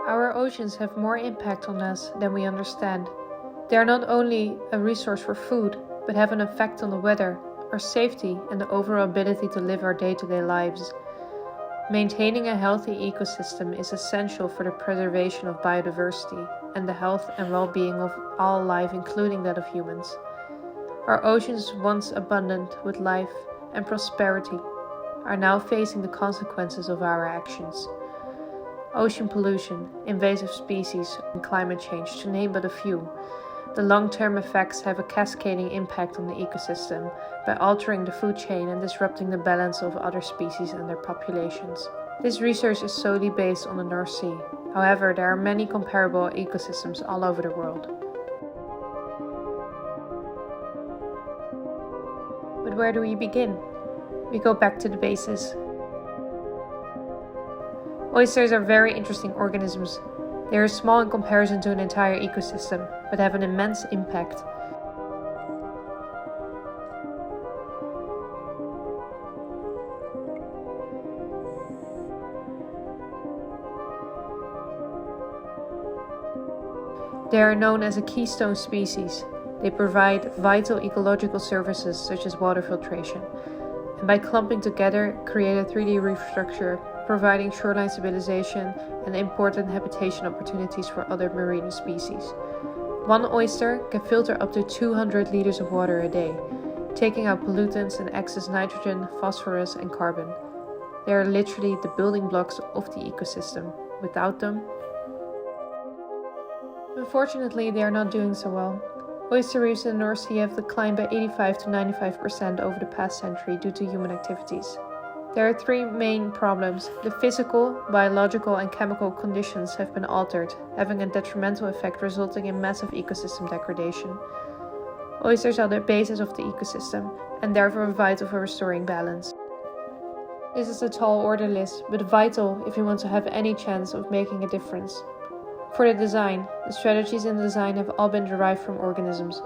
Our oceans have more impact on us than we understand. They are not only a resource for food, but have an effect on the weather, our safety, and the overall ability to live our day-to-day lives. Maintaining a healthy ecosystem is essential for the preservation of biodiversity and the health and well-being of all life, including that of humans. Our oceans, once abundant with life and prosperity, are now facing the consequences of our actions. Ocean pollution, invasive species, and climate change, to name but a few. The long-term effects have a cascading impact on the ecosystem by altering the food chain and disrupting the balance of other species and their populations. This research is solely based on the North Sea. However, there are many comparable ecosystems all over the world. But where do we begin? We go back to the basis. Oysters are very interesting organisms. They are small in comparison to an entire ecosystem, but have an immense impact. They are known as a keystone species. They provide vital ecological services such as water filtration, and by clumping together create a 3D reef structure, providing shoreline stabilization and important habitation opportunities for other marine species. One oyster can filter up to 200 liters of water a day, taking out pollutants and excess nitrogen, phosphorus, and carbon. They are literally the building blocks of the ecosystem. Without them, unfortunately, they are not doing so well. Oyster reefs in the North Sea have declined by 85 to 95% over the past century due to human activities. There are three main problems. The physical, biological, and chemical conditions have been altered, having a detrimental effect resulting in massive ecosystem degradation. Oysters are the basis of the ecosystem, and therefore vital for restoring balance. This is a tall order list, but vital if you want to have any chance of making a difference. For the design, the strategies in the design have all been derived from organisms.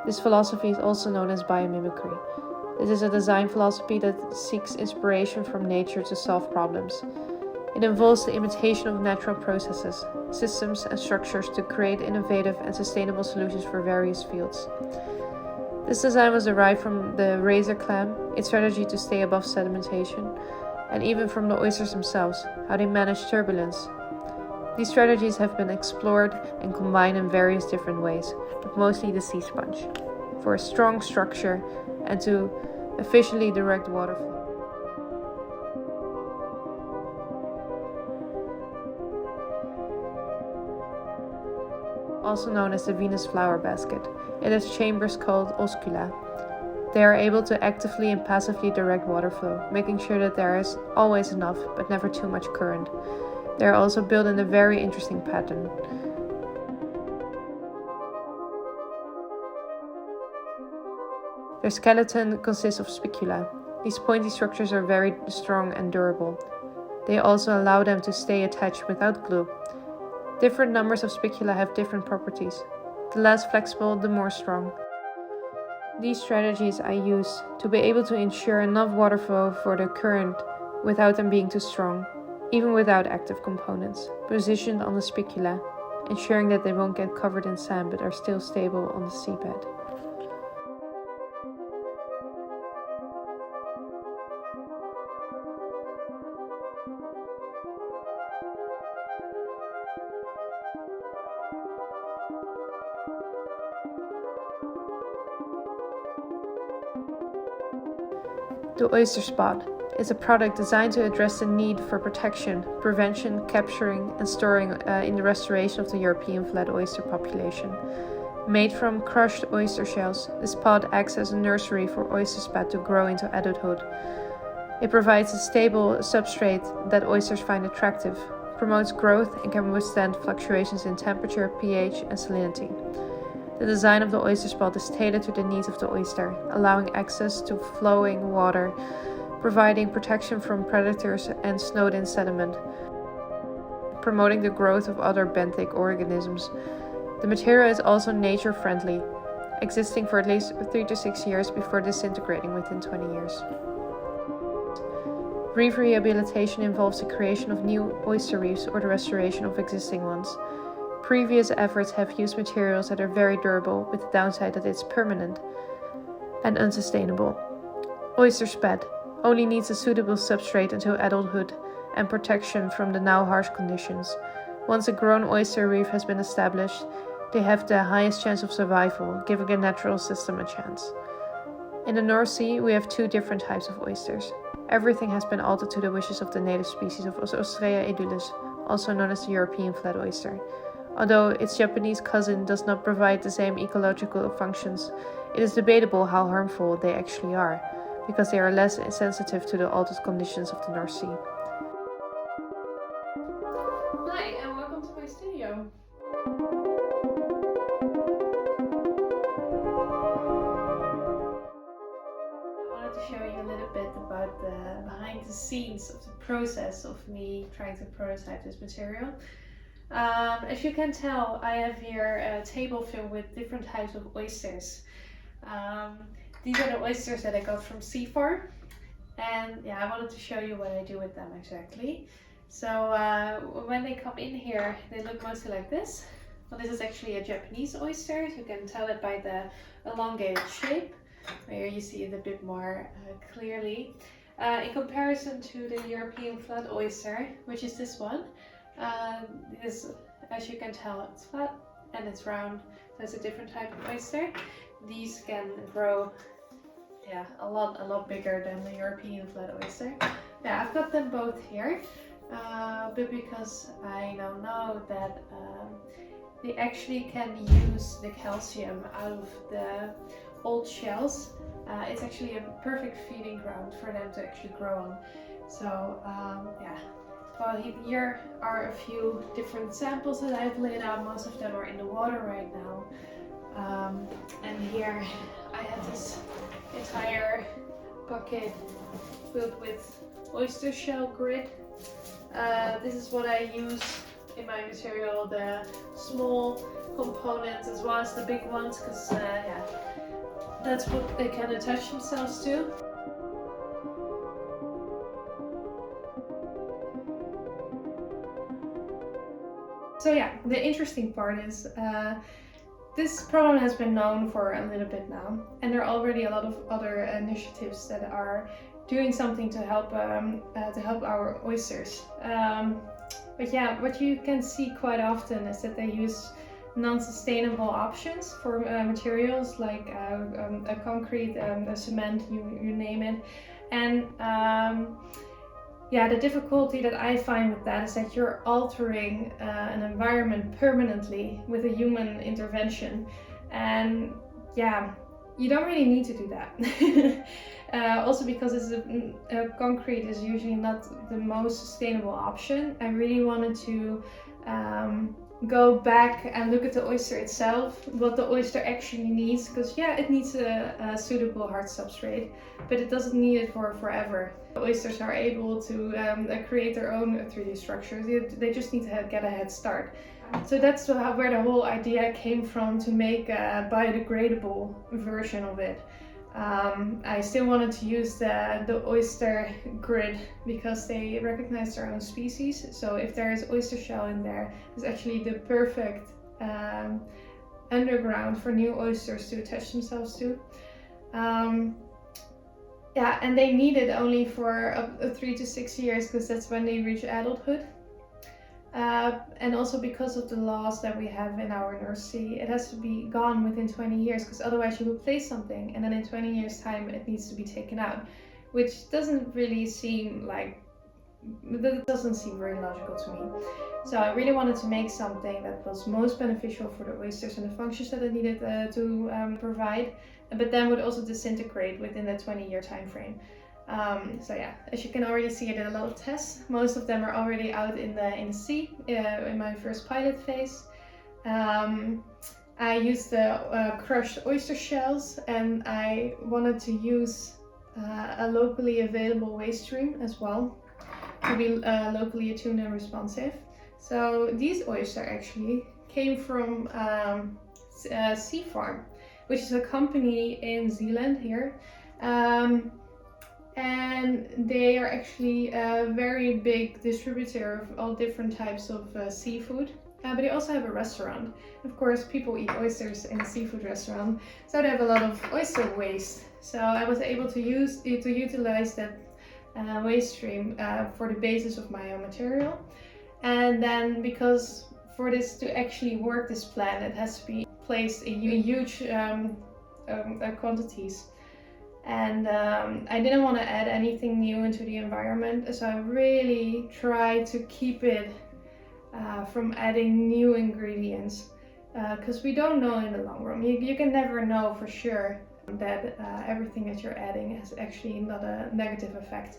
This philosophy is also known as biomimicry. This is a design philosophy that seeks inspiration from nature to solve problems. It involves the imitation of natural processes, systems, and structures to create innovative and sustainable solutions for various fields. This design was derived from the razor clam, its strategy to stay above sedimentation, and even from the oysters themselves, how they manage turbulence. These strategies have been explored and combined in various different ways, but mostly the sea sponge, for a strong structure and to efficiently direct water flow. Also known as the Venus flower basket, it has chambers called oscula. They are able to actively and passively direct water flow, making sure that there is always enough but never too much current. They are also built in a very interesting pattern. Their skeleton consists of spicula. These pointy structures are very strong and durable. They also allow them to stay attached without glue. Different numbers of spicula have different properties. The less flexible, the more strong. These strategies I use to be able to ensure enough water flow for the current without them being too strong, even without active components, positioned on the spicula, ensuring that they won't get covered in sand but are still stable on the seabed. The Oyster Spot is a product designed to address the need for protection, prevention, capturing, and storing in the restoration of the European flat oyster population. Made from crushed oyster shells, this pod acts as a nursery for oyster spat to grow into adulthood. It provides a stable substrate that oysters find attractive, promotes growth, and can withstand fluctuations in temperature, pH, and salinity. The design of the oyster spot is tailored to the needs of the oyster, allowing access to flowing water, providing protection from predators and snowed-in sediment, promoting the growth of other benthic organisms. The material is also nature-friendly, existing for at least 3 to 6 years before disintegrating within 20 years. Reef rehabilitation involves the creation of new oyster reefs or the restoration of existing ones. Previous efforts have used materials that are very durable, with the downside that it's permanent and unsustainable. Oyster spat only needs a suitable substrate until adulthood and protection from the now harsh conditions. Once a grown oyster reef has been established, they have the highest chance of survival, giving a natural system a chance. In the North Sea, we have two different types of oysters. Everything has been altered to the wishes of the native species of Ostrea edulis, also known as the European flat oyster. Although its Japanese cousin does not provide the same ecological functions, it is debatable how harmful they actually are, because they are less sensitive to the altered conditions of the North Sea. Hi, and welcome to my studio. I wanted to show you a little bit about the behind the scenes of the process of me trying to prototype this material. As you can tell, I have here a table filled with different types of oysters. These are the oysters that I got from Sea Farm, and yeah, I wanted to show you what I do with them exactly. So when they come in here, they look mostly like this. Well, this is actually a Japanese oyster. You can tell it by the elongated shape. Here you see it a bit more clearly. In comparison to the European flat oyster, which is this one, this, as you can tell, it's flat and it's round, so it's a different type of oyster. These can grow a lot bigger than the European flat oyster. Yeah, I've got them both here, but because I now know that they actually can use the calcium out of the old shells, it's actually a perfect feeding ground for them to actually grow on. So yeah. Well, here are a few different samples that I've laid out. Most of them are in the water right now. And here I have this entire bucket filled with oyster shell grit. This is what I use in my material, the small components as well as the big ones, because yeah, that's what they can attach themselves to. So yeah, the interesting part is this problem has been known for a little bit now, and there are already a lot of other initiatives that are doing something to help our oysters. But yeah, what you can see quite often is that they use non-sustainable options for materials like a concrete, a cement, you name it, and yeah, the difficulty that I find with that is that you're altering an environment permanently with a human intervention, and yeah, you don't really need to do that. Also because concrete is usually not the most sustainable option. I really wanted to go back and look at the oyster itself, what the oyster actually needs, because yeah, it needs a suitable hard substrate, but it doesn't need it for forever. Oysters are able to create their own 3D structures. They just need to get a head start. So that's where the whole idea came from, to make a biodegradable version of it. I still wanted to use the oyster grid because they recognize their own species. So if there is oyster shell in there, it's actually the perfect underground for new oysters to attach themselves to. Yeah, and they need it only for 3 to 6 years, because that's when they reach adulthood. And also because of the laws that we have in our North Sea, it has to be gone within 20 years, because otherwise you replace something and then in 20 years time it needs to be taken out, which doesn't really seem very logical to me. So I really wanted to make something that was most beneficial for the oysters and the functions that it needed to provide, but then would also disintegrate within the 20-year time frame. So yeah, as you can already see, I did a lot of tests. Most of them are already out in the sea in my first pilot phase. I used the crushed oyster shells, and I wanted to use a locally available waste stream as well, to be locally attuned and responsive. So these oysters actually came from Sea Farm, which is a company in Zealand here. and they are actually a very big distributor of all different types of seafood. But they also have a restaurant. Of course, people eat oysters in a seafood restaurant, so they have a lot of oyster waste. So I was able to utilize that waste stream for the basis of my own material. And then, because for this to actually work, this plan, it has to be placed in huge quantities. And I didn't want to add anything new into the environment, so I really tried to keep it from adding new ingredients, because we don't know in the long run. You can never know for sure that everything that you're adding has actually not a negative effect.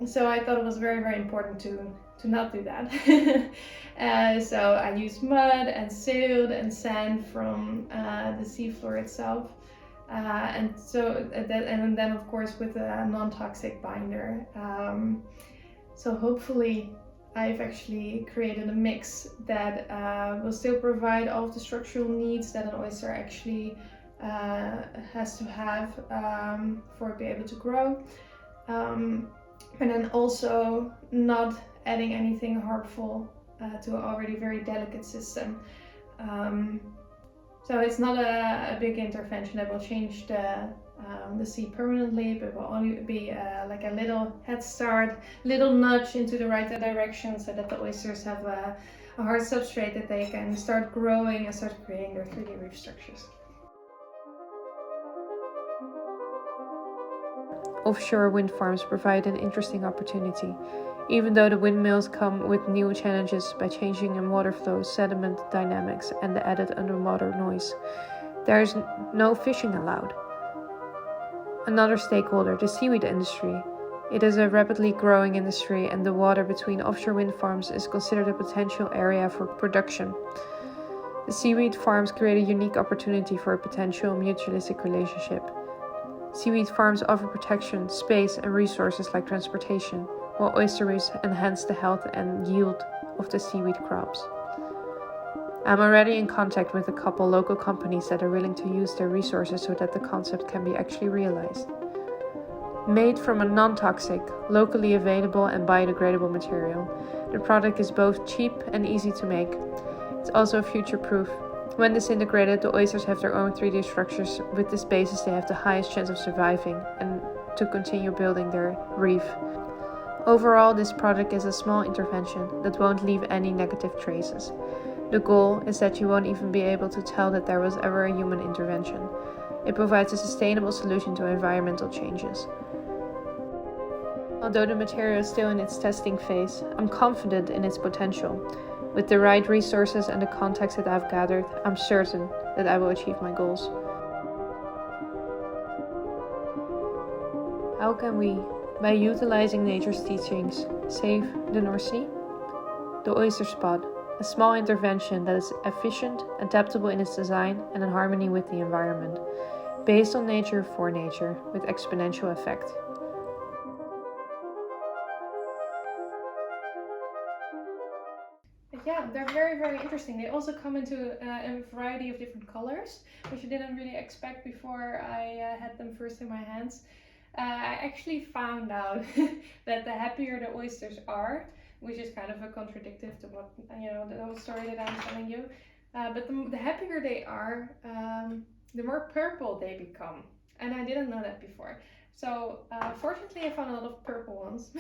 So I thought it was very, very important to not do that. So I used mud and silt and sand from the seafloor itself. And then of course with a non-toxic binder. So hopefully I've actually created a mix that will still provide all of the structural needs that an oyster actually has to have for it to be able to grow. And then also not adding anything harmful to an already very delicate system. So it's not a big intervention that will change the sea permanently, but will only be like a little head start, little nudge into the right direction, so that the oysters have a hard substrate that they can start growing and start creating their 3D reef structures. Offshore wind farms provide an interesting opportunity, even though the windmills come with new challenges by changing in water flow, sediment dynamics, and the added underwater noise. There is no fishing allowed. Another stakeholder, the seaweed industry. It is a rapidly growing industry, and the water between offshore wind farms is considered a potential area for production. The seaweed farms create a unique opportunity for a potential mutualistic relationship. Seaweed farms offer protection, space, and resources like transportation, while oyster reefs enhance the health and yield of the seaweed crops. I'm already in contact with a couple local companies that are willing to use their resources so that the concept can be actually realized. Made from a non-toxic, locally available and biodegradable material, the product is both cheap and easy to make. It's also future-proof. When disintegrated, the oysters have their own 3D structures. With this basis, they have the highest chance of surviving and to continue building their reef. Overall, this product is a small intervention that won't leave any negative traces. The goal is that you won't even be able to tell that there was ever a human intervention. It provides a sustainable solution to environmental changes. Although the material is still in its testing phase, I'm confident in its potential. With the right resources and the contacts that I've gathered, I'm certain that I will achieve my goals. How can we, by utilizing nature's teachings, save the North Sea? The oyster spot, a small intervention that is efficient, adaptable in its design, and in harmony with the environment, based on nature for nature, with exponential effect. Yeah, they're very, very interesting. They also come into a variety of different colors, which I didn't really expect before I had them first in my hands. I actually found out that the happier the oysters are, which is kind of a contradictive to what, the whole story that I'm telling you. But the happier they are, the more purple they become. And I didn't know that before. So fortunately I found a lot of purple ones.